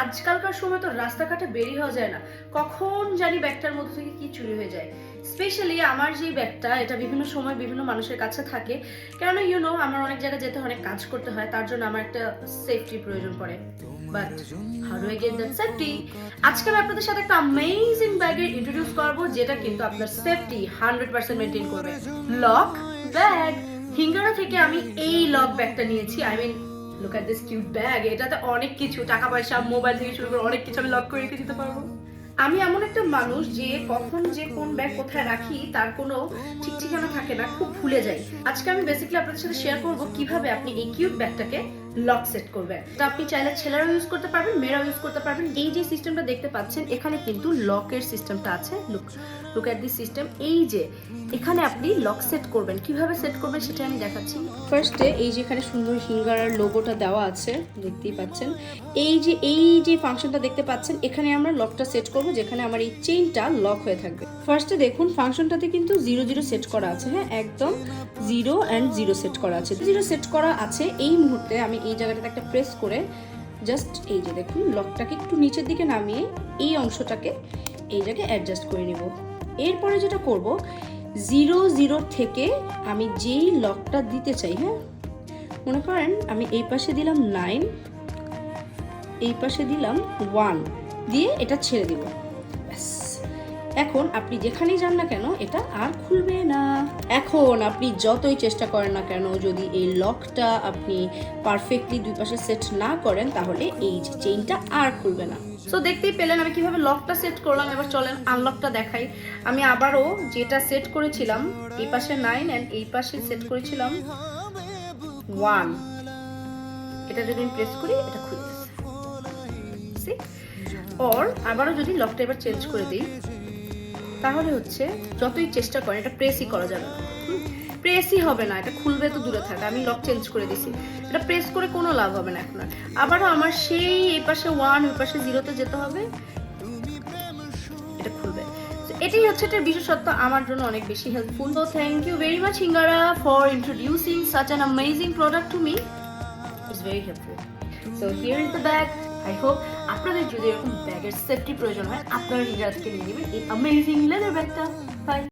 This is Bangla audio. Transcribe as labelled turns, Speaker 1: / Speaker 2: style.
Speaker 1: আজকালকার সময় তো রাস্তাঘাটে বেরিয়ে হওয়া যায় না, কখন জানি ব্যাগটার মধ্যে থেকে কি চুরি হয়ে যায়। স্পেশালি আমার যে ব্যাগটা, এটা বিভিন্ন সময় বিভিন্ন মানুষের কাছে থাকে, কেননা আমার অনেক জায়গায় যেতে অনেক কাজ করতে হয়, তার জন্য আমার একটা সেফটির প্রয়োজন পড়ে। But how do I get that safety? আজকে আমি আপনাদের সাথে একটা অ্যামেজিং ব্যাগের ইন্ট্রোডিউস করবো, যেটা কিন্তু আপনার সেফটি 100% মেনটেন করবে। Lock bag. হিঙ্গারা থেকে আমি এই লক ব্যাগটা নিয়েছি। Look at this cute bag. এটাতে অনেক কিছু, টাকা পয়সা, মোবাইল থেকে শুরু করে অনেক কিছু আমি লক করে রেখে দিতে পারবো। আমি এমন একটা মানুষ যে কখন যে কোন ব্যাগ কোথায় রাখি তার কোনো ঠিক ঠিকানা থাকে না, খুব ভুলে যাই। আজকে আমি বেসিক্যালি আপনাদের সাথে শেয়ার করব কিভাবে আপনি এই কিউট ব্যাগটাকে লক সেট করবেন। এটা আপনি চাইলে ছেলেরাও ইউজ করতে পারবেন, মেয়েরাও ইউজ করতে পারবেন। এই যে সিস্টেমটা দেখতে পাচ্ছেন, এখানে কিন্তু লকের সিস্টেমটা আছে। Look at this system. এই যে এখানে আপনি লক সেট করবেন, কিভাবে সেট করবেন সেটা আমি দেখাচ্ছি। ফার্স্টে এই যে এখানে সুন্দর হিঙ্গারার লোগোটা দেওয়া আছে, দেখতেই পাচ্ছেন। এই যে ফাংশনটা দেখতে পাচ্ছেন, এখানে আমরা লকটা সেট করব, যেখানে আমার এই চেইনটা লক হয়ে থাকবে। ফার্স্টে দেখুন ফাংশনটাতে কিন্তু 0 সেট করা আছে। হ্যাঁ, একদম 0 সেট করা আছে। 0 সেট করা আছে। এই মুহূর্তে আমি এই জায়গাটাতে একটা প্রেস করে জাস্ট এই যে দেখুন লকটাকে একটু নিচের দিকে নামিয়ে এই অংশটাকে এই জায়গায় অ্যাডজাস্ট করে নিব। এরপরে যেটা করব, 0 থেকে আমি যেই লকটা দিতে চাই, হ্যাঁ, মনে করেন আমি এই পাশে দিলাম 9, এই পাশে দিলাম 1 দিয়ে এটা ছেড়ে দিব। এখন আপনি যেখানেই যান না কেন এটা আর খুলবে না। এখন আপনি যতই চেষ্টা করেন না কেন, যদি এই লকটা আপনি পারফেক্টলি দুই পাশে সেট না করেন, তাহলে এই যে চেইনটা আর খুলবে না। সো দেখতেই পেলেন আমি কিভাবে লকটা সেট করলাম। এবার চলেন আনলকটা দেখাই। আমি আবারও যেটা সেট করেছিলাম, এই পাশে 9 এন্ড এই পাশে সেট করেছিলাম 1, এটা যদি আমি প্রেস করি এটা খুলে গেছে। আর আবারও যদি লকটা এবার চেঞ্জ করে দিই, তাহলে হচ্ছে যতই চেষ্টা করেন এটা প্রেসই করা যাবে না, প্রেসই হবে না, এটা খুলবে তো দূরে থাকে। আমি লক চেঞ্জ করে দিছি, এটা প্রেস করে কোনো লাভ হবে না। এখন আবারও আমার সেই এই পাশে 1 ওই পাশে 0-তে যেতে হবে, এটা খুলবে। এটাই হচ্ছে এটার বিশেষত্ব, আমার জন্য অনেক বেশি helpful. So thank you very much Hingara for introducing such an amazing product to me. It's very helpful. So here is the bag. I hope আপনাদের যদি এরকম ব্যাগের সেফটি প্রয়োজন হয়, আপনারা হিঙ্গারা থেকে নিয়ে নেবেন এই অ্যামেজিং লেদার ব্যাগটা। বাই।